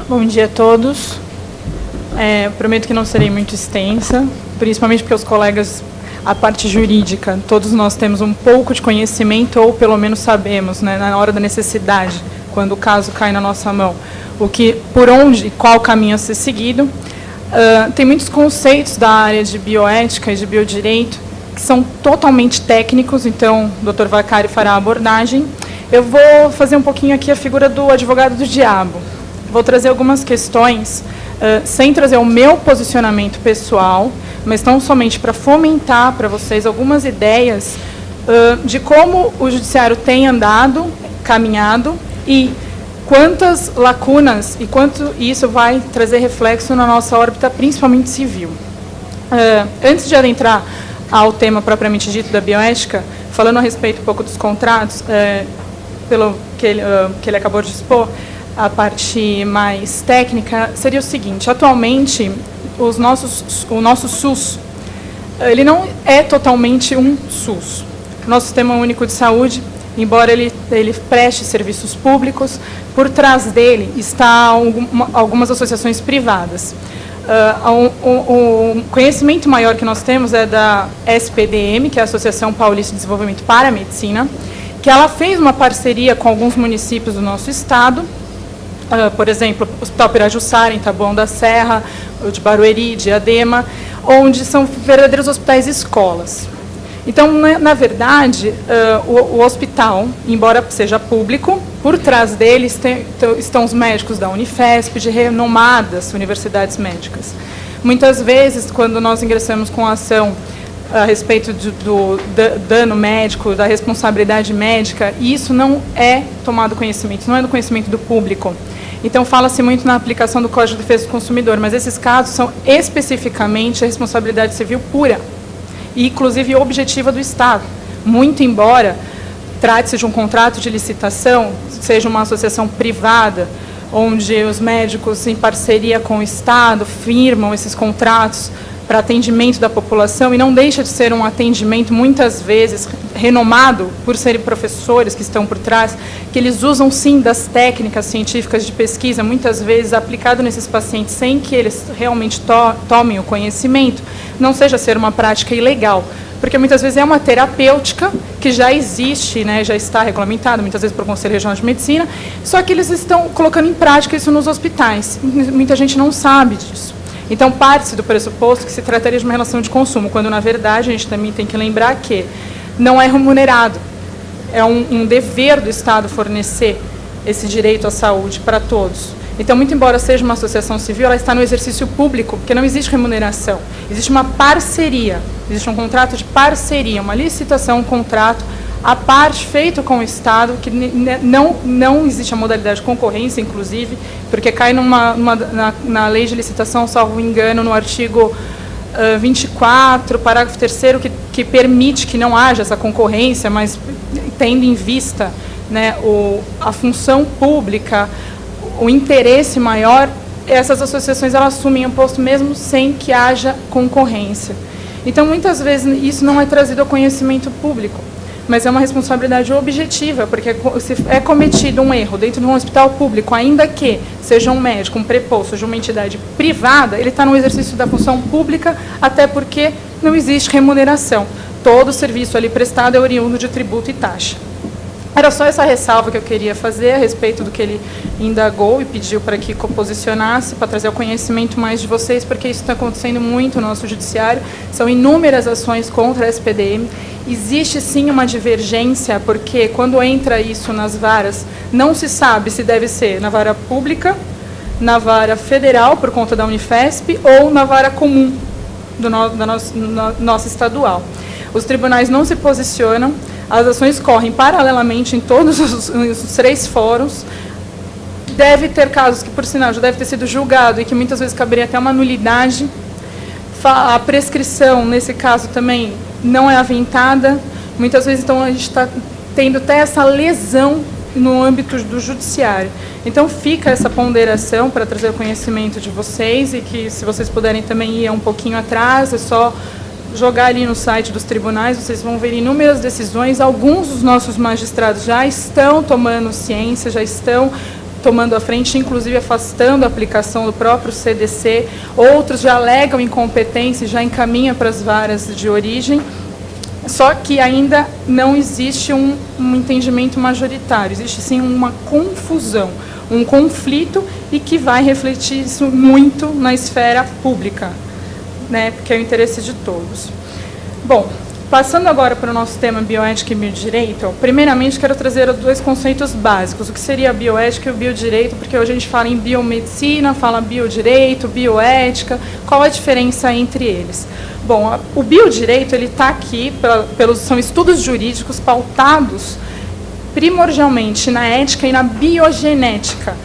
Bom dia a todos. Prometo que não serei muito extensa, principalmente porque os colegas, a parte jurídica, todos nós temos um pouco de conhecimento, ou pelo menos sabemos, né, na hora da necessidade, quando o caso cai na nossa mão, por onde, qual caminho a ser seguido. Tem muitos conceitos da área de bioética e de biodireito que são totalmente técnicos, então o Dr. Vaccari fará a abordagem. Eu vou fazer um pouquinho aqui a figura do advogado do diabo. Vou trazer algumas questões, sem trazer o meu posicionamento pessoal, mas tão somente para fomentar para vocês algumas ideias de como o judiciário tem andado, caminhado, e quantas lacunas e quanto isso vai trazer reflexo na nossa órbita, principalmente civil. Antes de adentrar ao tema propriamente dito da bioética, falando a respeito um pouco dos contratos, pelo que ele acabou de expor, a parte mais técnica seria o seguinte: atualmente o nosso SUS, ele não é totalmente um SUS. Nosso Sistema Único de Saúde, embora ele preste serviços públicos, por trás dele está algumas associações privadas. O conhecimento maior que nós temos é da SPDM, que é a Associação Paulista de Desenvolvimento para a Medicina, que ela fez uma parceria com alguns municípios do nosso estado, por exemplo, o Hospital Pirajussara, em Taboão da Serra, o de Barueri, Diadema, onde são verdadeiros hospitais escolas. Então, na verdade, o hospital, embora seja público, por trás dele estão os médicos da Unifesp, de renomadas universidades médicas. Muitas vezes, quando nós ingressamos com ação a respeito do dano médico, da responsabilidade médica, isso não é tomado conhecimento, não é do conhecimento do público. Então, fala-se muito na aplicação do Código de Defesa do Consumidor, mas esses casos são especificamente a responsabilidade civil pura, e inclusive objetiva do Estado. Muito embora trate-se de um contrato de licitação, seja uma associação privada, onde os médicos, em parceria com o Estado, firmam esses contratos para atendimento da população, e não deixa de ser um atendimento, muitas vezes, renomado por serem professores que estão por trás, que eles usam, sim, das técnicas científicas de pesquisa, muitas vezes aplicado nesses pacientes, sem que eles realmente tomem o conhecimento, não seja ser uma prática ilegal, porque muitas vezes é uma terapêutica que já existe, né, já está regulamentada, muitas vezes pelo Conselho Regional de Medicina, só que eles estão colocando em prática isso nos hospitais. Muita gente não sabe disso. Então, parte-se do pressuposto que se trataria de uma relação de consumo, quando, na verdade, a gente também tem que lembrar que não é remunerado. É um dever do Estado fornecer esse direito à saúde para todos. Então, muito embora seja uma associação civil, ela está no exercício público, porque não existe remuneração. Existe uma parceria, existe um contrato de parceria, uma licitação, um contrato à parte feito com o Estado, que não existe a modalidade de concorrência, inclusive, porque cai na lei de licitação, salvo engano, no artigo 24, parágrafo 3º, que permite que não haja essa concorrência, mas tendo em vista, né, a função pública, o interesse maior, essas associações elas assumem o posto mesmo sem que haja concorrência. Então, muitas vezes, isso não é trazido ao conhecimento público, mas é uma responsabilidade objetiva, porque se é cometido um erro dentro de um hospital público, ainda que seja um médico, um preposto, seja uma entidade privada, ele está no exercício da função pública, até porque não existe remuneração. Todo o serviço ali prestado é oriundo de tributo e taxa. Era só essa ressalva que eu queria fazer a respeito do que ele indagou e pediu para que posicionasse, para trazer o conhecimento mais de vocês, porque isso está acontecendo muito no nosso judiciário. São inúmeras ações contra a SPDM. Existe, sim, uma divergência, porque quando entra isso nas varas, não se sabe se deve ser na vara pública, na vara federal, por conta da Unifesp, ou na vara comum da nossa estadual. Os tribunais não se posicionam. As ações correm paralelamente em todos os 3 fóruns. Deve ter casos que, por sinal, já deve ter sido julgado e que muitas vezes caberia até uma nulidade. A prescrição, nesse caso, também não é aventada. Muitas vezes, então, a gente está tendo até essa lesão no âmbito do judiciário. Então, fica essa ponderação para trazer o conhecimento de vocês e que, se vocês puderem também ir um pouquinho atrás, é só jogar ali no site dos tribunais, vocês vão ver inúmeras decisões. Alguns dos nossos magistrados já estão tomando ciência, já estão tomando a frente, inclusive afastando a aplicação do próprio CDC. Outros já alegam incompetência e já encaminham para as varas de origem. Só que ainda não existe um entendimento majoritário, existe sim uma confusão, um conflito, e que vai refletir isso muito na esfera pública, né, porque é o interesse de todos. Bom, passando agora para o nosso tema bioética e biodireito, primeiramente quero trazer 2 conceitos básicos, o que seria a bioética e o biodireito, porque hoje a gente fala em biomedicina, fala biodireito, bioética, qual a diferença entre eles? Bom, o biodireito ele está aqui, são estudos jurídicos pautados primordialmente na ética e na biogenética.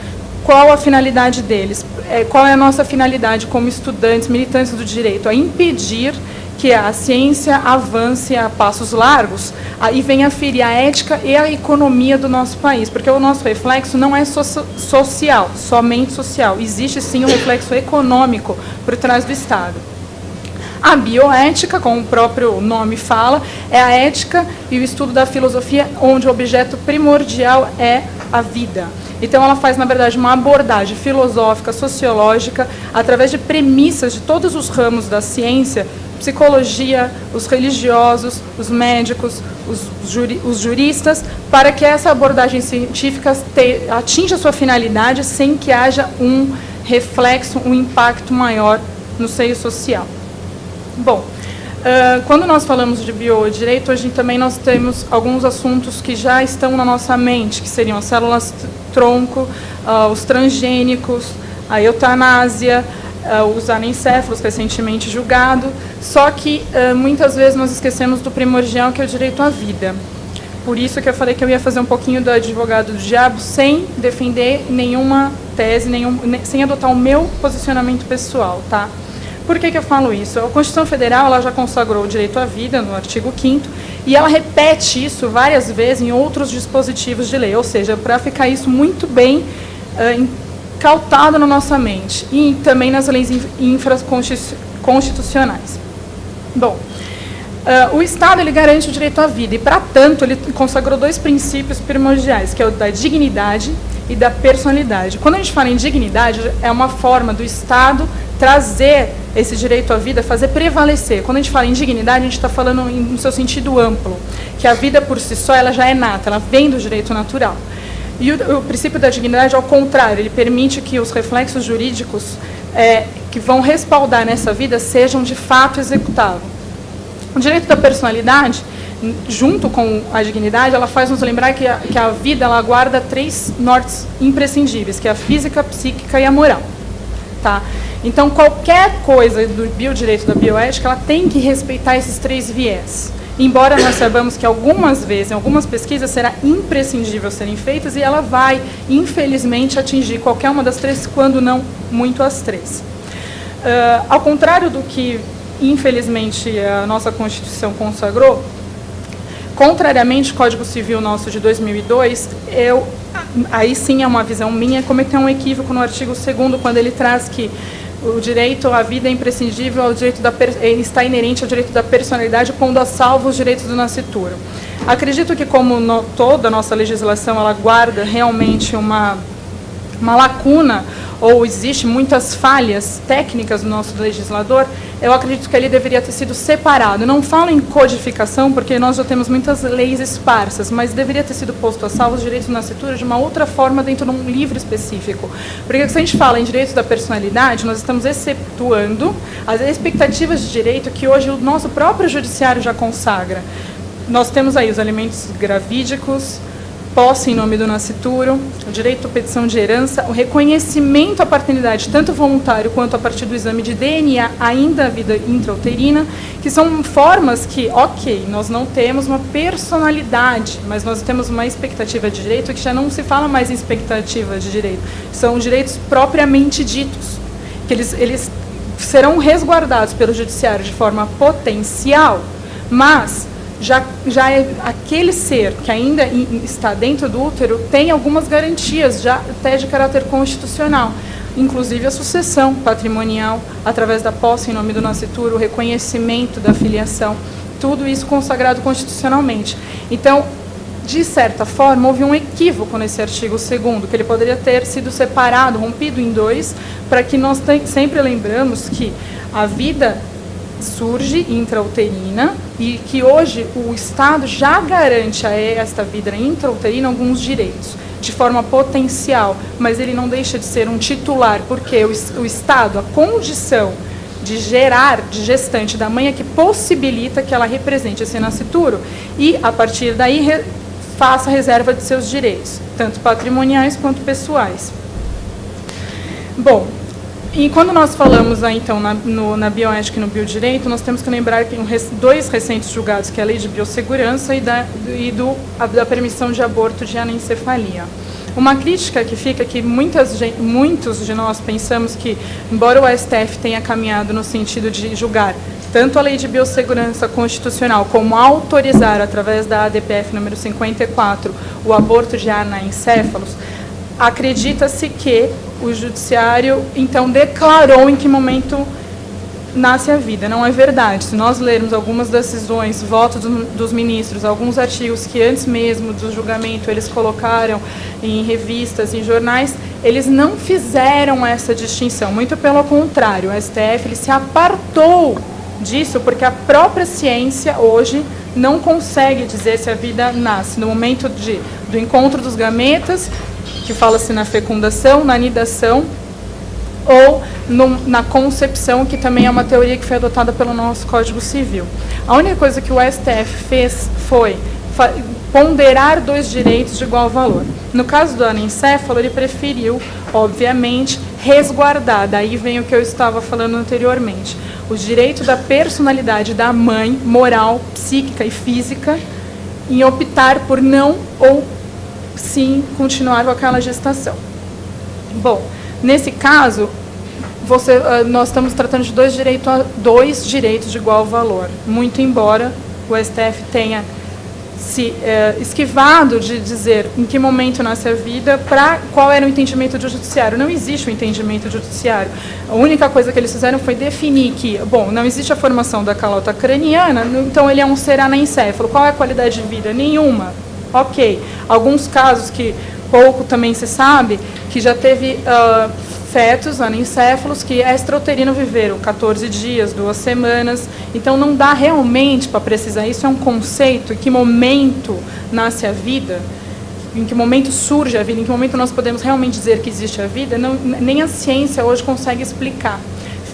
Qual a finalidade deles? Qual é a nossa finalidade como estudantes, militantes do direito? A impedir que a ciência avance a passos largos e venha ferir a ética e a economia do nosso país, porque o nosso reflexo não é social, somente social. Existe sim um reflexo econômico por trás do Estado. A bioética, como o próprio nome fala, é a ética e o estudo da filosofia, onde o objeto primordial é a vida. Então, ela faz, na verdade, uma abordagem filosófica, sociológica, através de premissas de todos os ramos da ciência, psicologia, os religiosos, os médicos, os juristas, para que essa abordagem científica atinja sua finalidade sem que haja um reflexo, um impacto maior no seio social. Bom, quando nós falamos de biodireito, hoje também nós temos alguns assuntos que já estão na nossa mente, que seriam as células-tronco, os transgênicos, a eutanásia, os anencéfalos, recentemente julgado, só que muitas vezes nós esquecemos do primordial, que é o direito à vida. Por isso que eu falei que eu ia fazer um pouquinho do advogado do diabo, sem defender nenhuma tese, sem adotar o meu posicionamento pessoal, tá? Por que eu falo isso? A Constituição Federal ela já consagrou o direito à vida, no artigo 5º, e ela repete isso várias vezes em outros dispositivos de lei, ou seja, para ficar isso muito bem incautado na nossa mente, e também nas leis infraconstitucionais. Bom, o Estado ele garante o direito à vida, e, para tanto, ele consagrou 2 princípios primordiais, que é o da dignidade e da personalidade. Quando a gente fala em dignidade, é uma forma do Estado trazer esse direito à vida, fazer prevalecer. Quando a gente fala em dignidade, a gente está falando no seu sentido amplo, que a vida por si só ela já é nata, ela vem do direito natural. E o princípio da dignidade, ao contrário, ele permite que os reflexos jurídicos que vão respaldar nessa vida sejam de fato executáveis. O direito da personalidade, junto com a dignidade, ela faz nos lembrar que a vida ela guarda 3 nortes imprescindíveis, que é a física, a psíquica e a moral. Tá? Então, qualquer coisa do biodireito, da bioética, ela tem que respeitar esses 3 viés. Embora nós saibamos que algumas vezes, em algumas pesquisas, será imprescindível serem feitas, e ela vai, infelizmente, atingir qualquer uma das 3, quando não muito as 3. Ao contrário do que, infelizmente, a nossa Constituição consagrou, contrariamente ao Código Civil nosso de 2002, aí sim é uma visão minha, cometeu um equívoco no artigo 2º, quando ele traz que o direito à vida é imprescindível, está inerente ao direito da personalidade, pondo a salvo os direitos do nascituro. Acredito que, como toda a nossa legislação ela guarda realmente uma lacuna, ou existe muitas falhas técnicas do nosso legislador, eu acredito que ele deveria ter sido separado. Não falo em codificação, porque nós já temos muitas leis esparsas, mas deveria ter sido posto a salvo os direitos do nascituro de uma outra forma dentro de um livro específico. Porque se a gente fala em direitos da personalidade, nós estamos excetuando as expectativas de direito que hoje o nosso próprio judiciário já consagra. Nós temos aí os alimentos gravídicos, posse em nome do nascituro, o direito à petição de herança, o reconhecimento à paternidade, tanto voluntário quanto a partir do exame de DNA, ainda a vida intrauterina, que são formas que, ok, nós não temos uma personalidade, mas nós temos uma expectativa de direito que já não se fala mais em expectativa de direito, são direitos propriamente ditos, que eles serão resguardados pelo judiciário de forma potencial, mas já é aquele ser que ainda está dentro do útero tem algumas garantias, já até de caráter constitucional, inclusive a sucessão patrimonial, através da posse em nome do nascituro, o reconhecimento da filiação, tudo isso consagrado constitucionalmente. Então, De certa forma, houve um equívoco nesse artigo 2º, que ele poderia ter sido separado, rompido em dois, para que nós sempre lembramos que a vida surge intrauterina e que hoje o Estado já garante a esta vida intrauterina alguns direitos, de forma potencial, mas ele não deixa de ser um titular, porque o Estado, a condição de gerar, de gestante da mãe, é que possibilita que ela represente esse nascituro e, a partir daí, faça a reserva de seus direitos, tanto patrimoniais quanto pessoais. Bom, e quando nós falamos, então, na bioética e no biodireito, nós temos que lembrar que dois recentes julgados, que é a Lei de Biossegurança e da permissão de aborto de anencefalia. Uma crítica que fica que muitos de nós pensamos que, embora o STF tenha caminhado no sentido de julgar tanto a Lei de Biossegurança Constitucional como autorizar, através da ADPF número 54, o aborto de anencéfalos, acredita-se que o judiciário, então, declarou em que momento nasce a vida. Não é verdade. Se nós lermos algumas decisões, votos dos ministros, alguns artigos que antes mesmo do julgamento eles colocaram em revistas, em jornais, eles não fizeram essa distinção. Muito pelo contrário, o STF ele se apartou disso porque a própria ciência hoje não consegue dizer se a vida nasce no momento do encontro dos gametas, que fala-se na fecundação, na anidação, ou na concepção, que também é uma teoria que foi adotada pelo nosso Código Civil. A única coisa que o STF fez foi ponderar dois direitos de igual valor. No caso do anencéfalo, ele preferiu, obviamente, resguardar, daí vem o que eu estava falando anteriormente, o direito da personalidade da mãe, moral, psíquica e física, em optar por não ou sim continuar com aquela gestação. Bom, nesse caso, nós estamos tratando de dois direitos de igual valor, muito embora o STF tenha se esquivado de dizer em que momento nasce a vida, qual era o entendimento do judiciário. Não existe o entendimento do judiciário. A única coisa que eles fizeram foi definir que, bom, não existe a formação da calota craniana, então ele é um ser anencéfalo. Qual é a qualidade de vida? Nenhuma. Ok. Alguns casos que pouco também se sabe, que já teve fetos anencéfalos que extrauterino viveram 14 dias, 2 semanas. Então não dá realmente para precisar. Isso é um conceito. Em que momento nasce a vida? Em que momento surge a vida? Em que momento nós podemos realmente dizer que existe a vida? Não, nem a ciência hoje consegue explicar.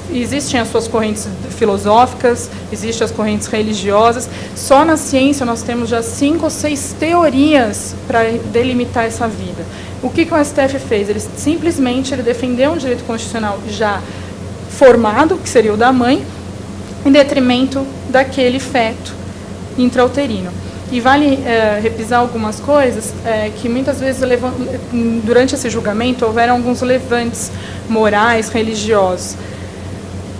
Existem as suas correntes filosóficas, existem as correntes religiosas. Só na ciência nós temos já 5 ou 6 teorias para delimitar essa vida. O que o STF fez? Ele simplesmente defendeu um direito constitucional já formado, que seria o da mãe, em detrimento daquele feto intrauterino. E vale repisar algumas coisas que muitas vezes, durante esse julgamento, houveram alguns levantes morais, religiosos.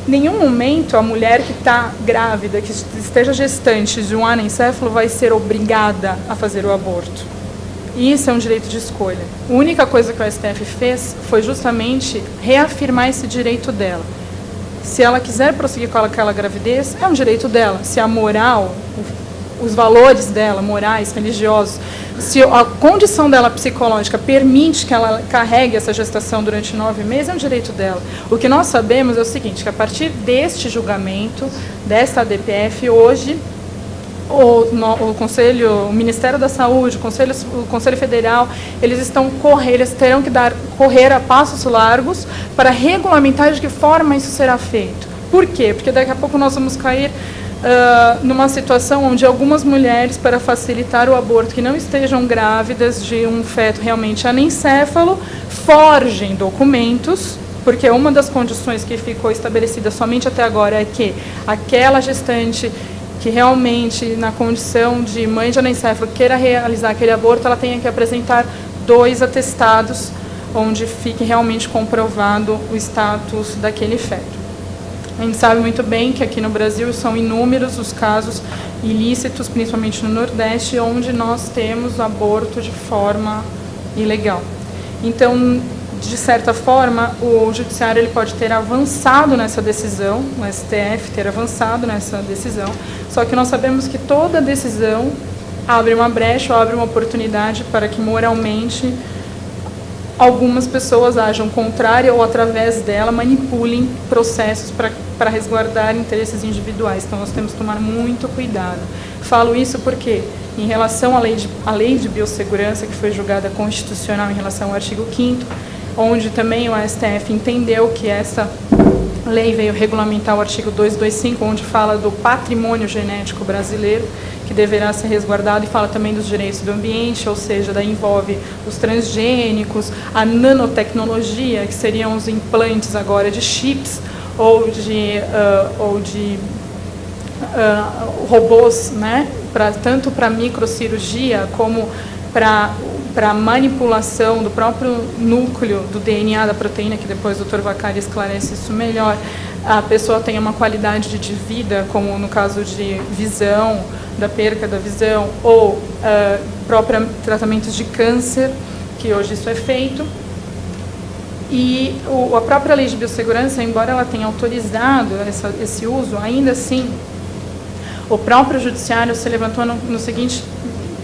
Em nenhum momento a mulher que está grávida, que esteja gestante de um anencéfalo, vai ser obrigada a fazer o aborto. E isso é um direito de escolha. A única coisa que o STF fez foi justamente reafirmar esse direito dela. Se ela quiser prosseguir com aquela gravidez, é um direito dela. Se a moral, os valores dela, morais, religiosos, se a condição dela psicológica permite que ela carregue essa gestação durante 9 meses, é um direito dela. O que nós sabemos é o seguinte, que a partir deste julgamento, desta ADPF, hoje, o Conselho, o Ministério da Saúde, o Conselho Federal, eles terão que correr a passos largos para regulamentar de que forma isso será feito. Por quê? Porque daqui a pouco nós vamos cair numa situação onde algumas mulheres, para facilitar o aborto, que não estejam grávidas de um feto realmente anencéfalo, forgem documentos, porque uma das condições que ficou estabelecida somente até agora é que aquela gestante que realmente, na condição de mãe de anencéfalo, queira realizar aquele aborto, ela tenha que apresentar 2 atestados onde fique realmente comprovado o status daquele feto. A gente sabe muito bem que aqui no Brasil são inúmeros os casos ilícitos, principalmente no Nordeste, onde nós temos aborto de forma ilegal. Então, de certa forma, o Judiciário ele pode ter avançado nessa decisão, o STF ter avançado nessa decisão, só que nós sabemos que toda decisão abre uma brecha ou abre uma oportunidade para que moralmente algumas pessoas ajam contrária ou através dela manipulem processos para resguardar interesses individuais. Então nós temos que tomar muito cuidado. Falo isso porque em relação à lei de biossegurança, que foi julgada constitucional em relação ao artigo 5º, onde também o STF entendeu que essa lei veio regulamentar o artigo 225, onde fala do patrimônio genético brasileiro, que deverá ser resguardado, e fala também dos direitos do ambiente, ou seja, daí envolve os transgênicos, a nanotecnologia, que seriam os implantes agora de chips ou de robôs, né, tanto para microcirurgia como para manipulação do próprio núcleo do DNA da proteína, que depois o Dr. Vaccari esclarece isso melhor, a pessoa tenha uma qualidade de vida, como no caso de visão, da perca da visão, ou próprio tratamentos de câncer, que hoje isso é feito. E a própria lei de biossegurança, embora ela tenha autorizado esse uso, ainda assim, o próprio judiciário se levantou no seguinte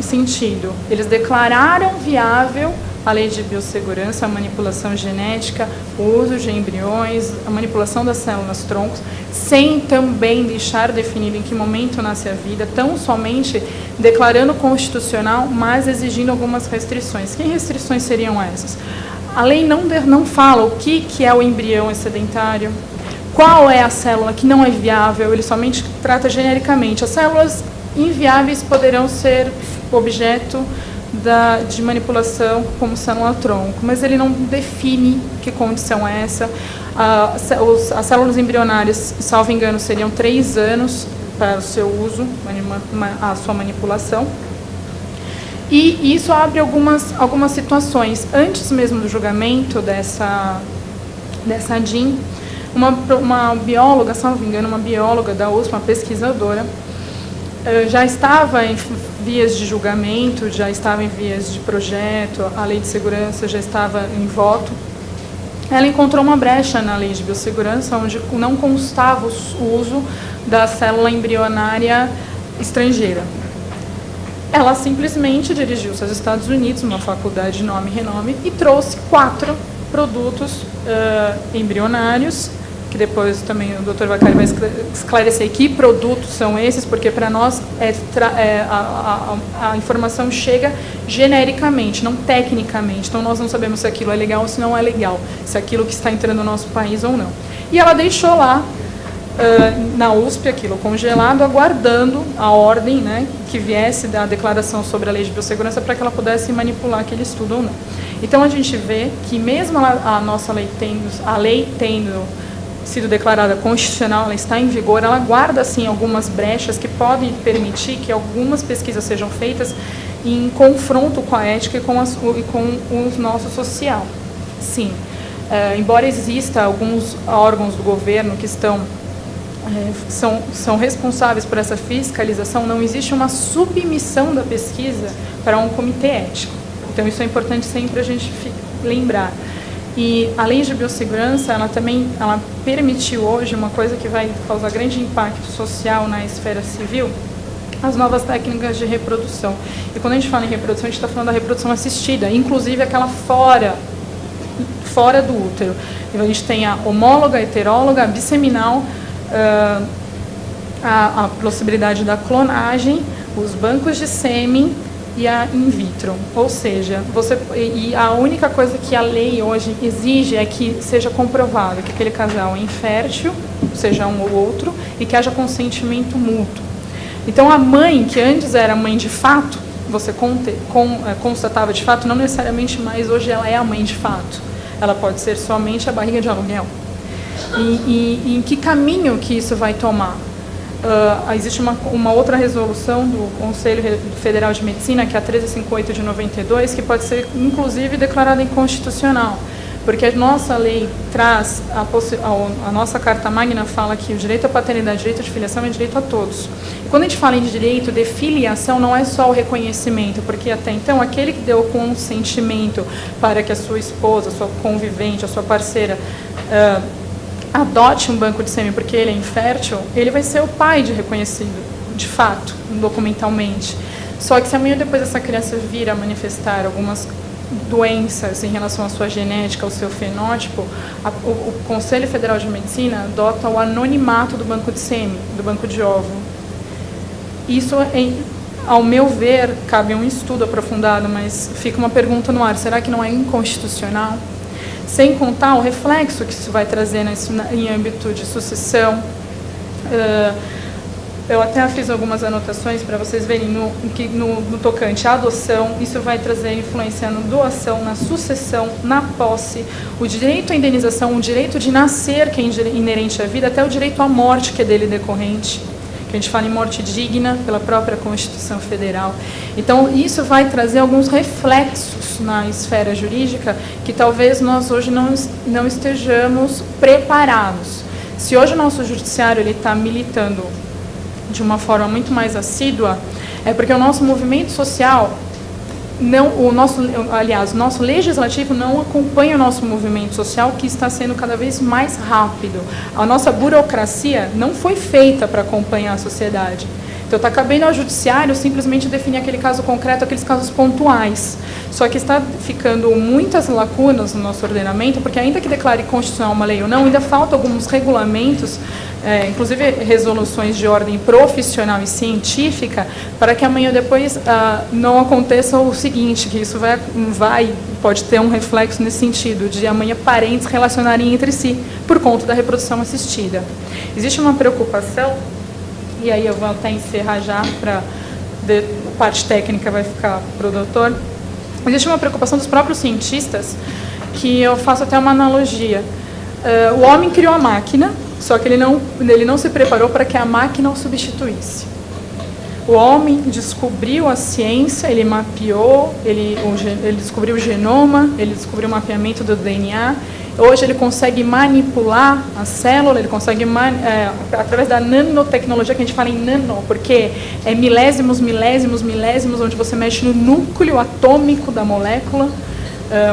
sentido: eles declararam viável a lei de biossegurança, a manipulação genética, o uso de embriões, a manipulação das células troncos, sem também deixar definido em que momento nasce a vida, tão somente declarando constitucional, mas exigindo algumas restrições. Que restrições seriam essas? A lei não fala o que é o embrião excedentário, qual é a célula que não é viável, ele somente trata genericamente. As células inviáveis poderão ser objeto de manipulação como célula-tronco, mas ele não define que condição é essa. As células embrionárias, salvo engano, seriam 3 anos para o seu uso, a sua manipulação. E isso abre algumas situações. Antes mesmo do julgamento dessa DIN, uma bióloga, salvo engano, uma bióloga da USP, uma pesquisadora, já estava em vias de julgamento, já estava em vias de projeto, a lei de segurança já estava em voto. Ela encontrou uma brecha na lei de biossegurança, onde não constava o uso da célula embrionária estrangeira. Ela simplesmente dirigiu-se aos Estados Unidos, uma faculdade de nome e renome, e trouxe 4 produtos embrionários, que depois também o Dr. Vaccari vai esclarecer que produtos são esses, porque para nós a informação chega genericamente, não tecnicamente. Então nós não sabemos se aquilo é legal ou se não é legal, se aquilo que está entrando no nosso país ou não. E ela deixou lá, na USP, aquilo congelado, aguardando a ordem, né, que viesse da declaração sobre a lei de biossegurança para que ela pudesse manipular aquele estudo ou não. Então a gente vê que mesmo a nossa lei tendo sido declarada constitucional, ela está em vigor, ela guarda assim algumas brechas que podem permitir que algumas pesquisas sejam feitas em confronto com a ética e com o nosso social. Sim, embora exista alguns órgãos do governo que são responsáveis por essa fiscalização, não existe uma submissão da pesquisa para um comitê ético. Então isso é importante sempre a gente lembrar. E a lei de biossegurança, ela permitiu hoje uma coisa que vai causar grande impacto social na esfera civil, as novas técnicas de reprodução. E quando a gente fala em reprodução, a gente está falando da reprodução assistida, inclusive aquela fora do útero. Então, a gente tem a homóloga, a heteróloga, a bisseminal, a possibilidade da clonagem, os bancos de sêmen e a in vitro. Ou seja, a única coisa que a lei hoje exige é que seja comprovado que aquele casal é infértil, seja um ou outro, e que haja consentimento mútuo. Então, a mãe, que antes era mãe de fato, você constatava de fato, não necessariamente mais hoje ela é a mãe de fato. Ela pode ser somente a barriga de aluguel. E em que caminho que isso vai tomar? Existe uma outra resolução do Conselho Federal de Medicina, que é a 1358 de 92, que pode ser, inclusive, declarada inconstitucional, porque a nossa lei traz, a nossa Carta Magna fala que o direito à paternidade, o direito de filiação é direito a todos. E quando a gente fala em direito de filiação, não é só o reconhecimento, porque até então, aquele que deu o consentimento para que a sua esposa, a sua convivente, a sua parceira, adote um banco de sêmen porque ele é infértil, ele vai ser o pai de reconhecido, de fato, documentalmente. Só que se amanhã depois essa criança vir a manifestar algumas doenças em relação à sua genética, ao seu fenótipo, o Conselho Federal de Medicina adota o anonimato do banco de sêmen, do banco de óvulo. Isso, ao meu ver, cabe um estudo aprofundado, mas fica uma pergunta no ar: será que não é inconstitucional? Sem contar o reflexo que isso vai trazer em âmbito de sucessão. Eu até fiz algumas anotações para vocês verem no tocante à adoção. Isso vai trazer influência na doação, na sucessão, na posse, o direito à indenização, o direito de nascer, que é inerente à vida, até o direito à morte, que é dele decorrente, que a gente fala em morte digna pela própria Constituição Federal. Então, isso vai trazer alguns reflexos na esfera jurídica que talvez nós hoje não estejamos preparados. Se hoje o nosso judiciário está militando de uma forma muito mais assídua, é porque o nosso movimento social, o nosso legislativo não acompanha o nosso movimento social, que está sendo cada vez mais rápido. A nossa burocracia não foi feita para acompanhar a sociedade. Então, está cabendo ao judiciário simplesmente definir aquele caso concreto, aqueles casos pontuais. Só que está ficando muitas lacunas no nosso ordenamento, porque ainda que declare constitucional uma lei ou não, ainda faltam alguns regulamentos, inclusive resoluções de ordem profissional e científica, para que amanhã depois não aconteça o seguinte, que isso pode ter um reflexo nesse sentido, de amanhã parentes relacionarem entre si por conta da reprodução assistida. Existe uma preocupação, e aí eu vou até encerrar já, a parte técnica vai ficar para o doutor. Existe uma preocupação dos próprios cientistas, que eu faço até uma analogia. O homem criou a máquina, só que ele não se preparou para que a máquina o substituísse. O homem descobriu a ciência, ele mapeou, ele descobriu o genoma, ele descobriu o mapeamento do DNA. Hoje ele consegue manipular a célula, ele consegue, através da nanotecnologia, que a gente fala em nano, porque é milésimos, onde você mexe no núcleo atômico da molécula,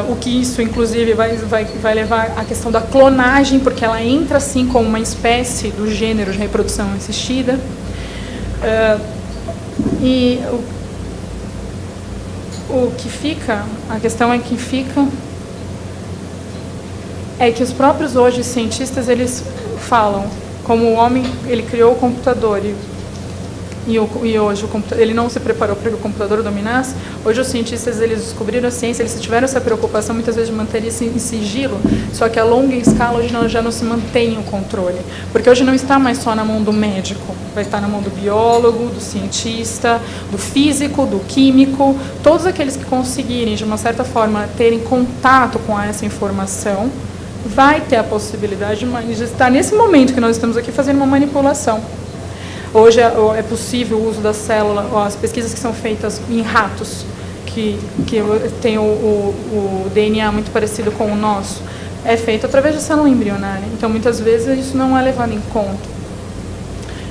o que isso, inclusive, vai levar à questão da clonagem, porque ela entra, assim, como uma espécie do gênero de reprodução assistida. E a questão é que os próprios cientistas, eles falam, como o homem, ele criou o computador e hoje ele não se preparou para que o computador dominasse. Hoje os cientistas, eles descobriram a ciência, eles tiveram essa preocupação muitas vezes de manter isso em sigilo, só que a longa escala hoje já não se mantém o controle, porque hoje não está mais só na mão do médico, vai estar na mão do biólogo, do cientista, do físico, do químico, todos aqueles que conseguirem, de uma certa forma, terem contato com essa informação, vai ter a possibilidade de estar nesse momento que nós estamos aqui fazendo uma manipulação. Hoje é possível o uso da célula, as pesquisas que são feitas em ratos, que tem o DNA muito parecido com o nosso, é feito através de célula embrionária. Então, muitas vezes, isso não é levado em conta.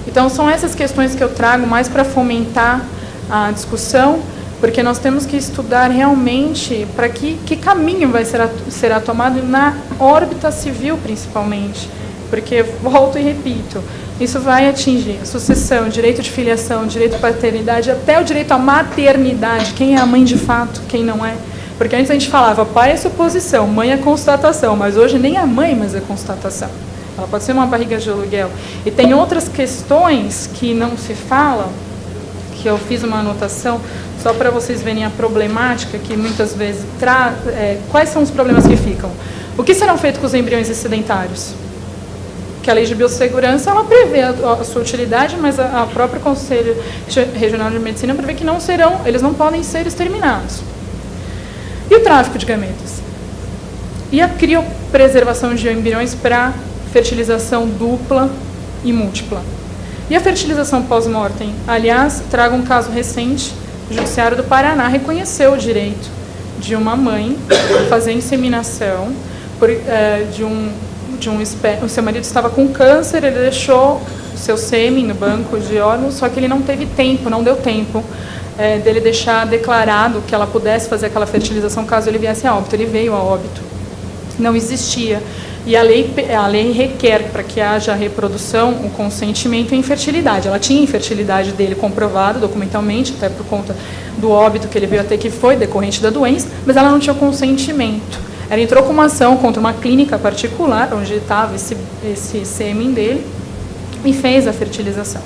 Então, são essas questões que eu trago mais para fomentar a discussão, porque nós temos que estudar realmente para que caminho será tomado na órbita civil, principalmente. Porque, volto e repito, isso vai atingir a sucessão, direito de filiação, direito de paternidade, até o direito à maternidade, quem é a mãe de fato, quem não é. Porque antes a gente falava, pai é suposição, mãe é constatação, mas hoje nem a mãe mais é constatação. Ela pode ser uma barriga de aluguel. E tem outras questões que não se falam, que eu fiz uma anotação, só para vocês verem a problemática que muitas vezes quais são os problemas que ficam? O que serão feitos com os embriões excedentários? Que a lei de biossegurança, ela prevê a sua utilidade, mas a própria Conselho Regional de Medicina prevê que eles não podem ser exterminados. E o tráfico de gametas? E a criopreservação de embriões para fertilização dupla e múltipla? E a fertilização pós-mortem? Aliás, trago um caso recente, o Judiciário do Paraná reconheceu o direito de uma mãe fazer inseminação o seu marido estava com câncer, ele deixou o seu sêmen no banco de órgãos, só que ele não deu tempo dele deixar declarado que ela pudesse fazer aquela fertilização caso ele viesse a óbito. Ele veio a óbito. Não existia E a lei requer, para que haja reprodução, o consentimento e a infertilidade. Ela tinha a infertilidade dele comprovada documentalmente, até por conta do óbito que ele veio a ter, que foi decorrente da doença, mas ela não tinha o consentimento. Ela entrou com uma ação contra uma clínica particular, onde estava esse sêmen dele, e fez a fertilização.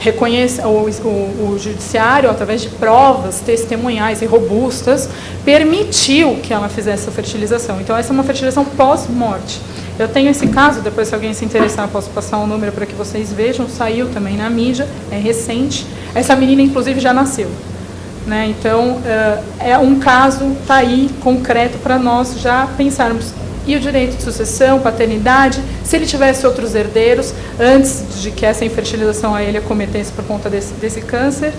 O judiciário, através de provas testemunhais e robustas, permitiu que ela fizesse a fertilização. Então, essa é uma fertilização pós-morte. Eu tenho esse caso, depois, se alguém se interessar, posso passar um número para que vocês vejam, saiu também na mídia, é recente. Essa menina, inclusive, já nasceu. Né? Então, é um caso, está aí, concreto, para nós já pensarmos. E o direito de sucessão, paternidade, se ele tivesse outros herdeiros, antes de que essa infertilização a ele acometesse por conta desse câncer.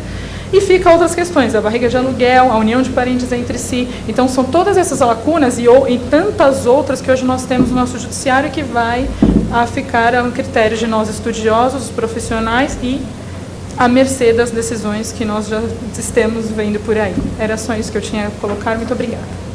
E fica outras questões, a barriga de aluguel, a união de parentes entre si. Então, são todas essas lacunas e tantas outras que hoje nós temos no nosso judiciário que vai ficar a um critério de nós estudiosos, profissionais e à mercê das decisões que nós já estamos vendo por aí. Era só isso que eu tinha a colocar. Muito obrigada.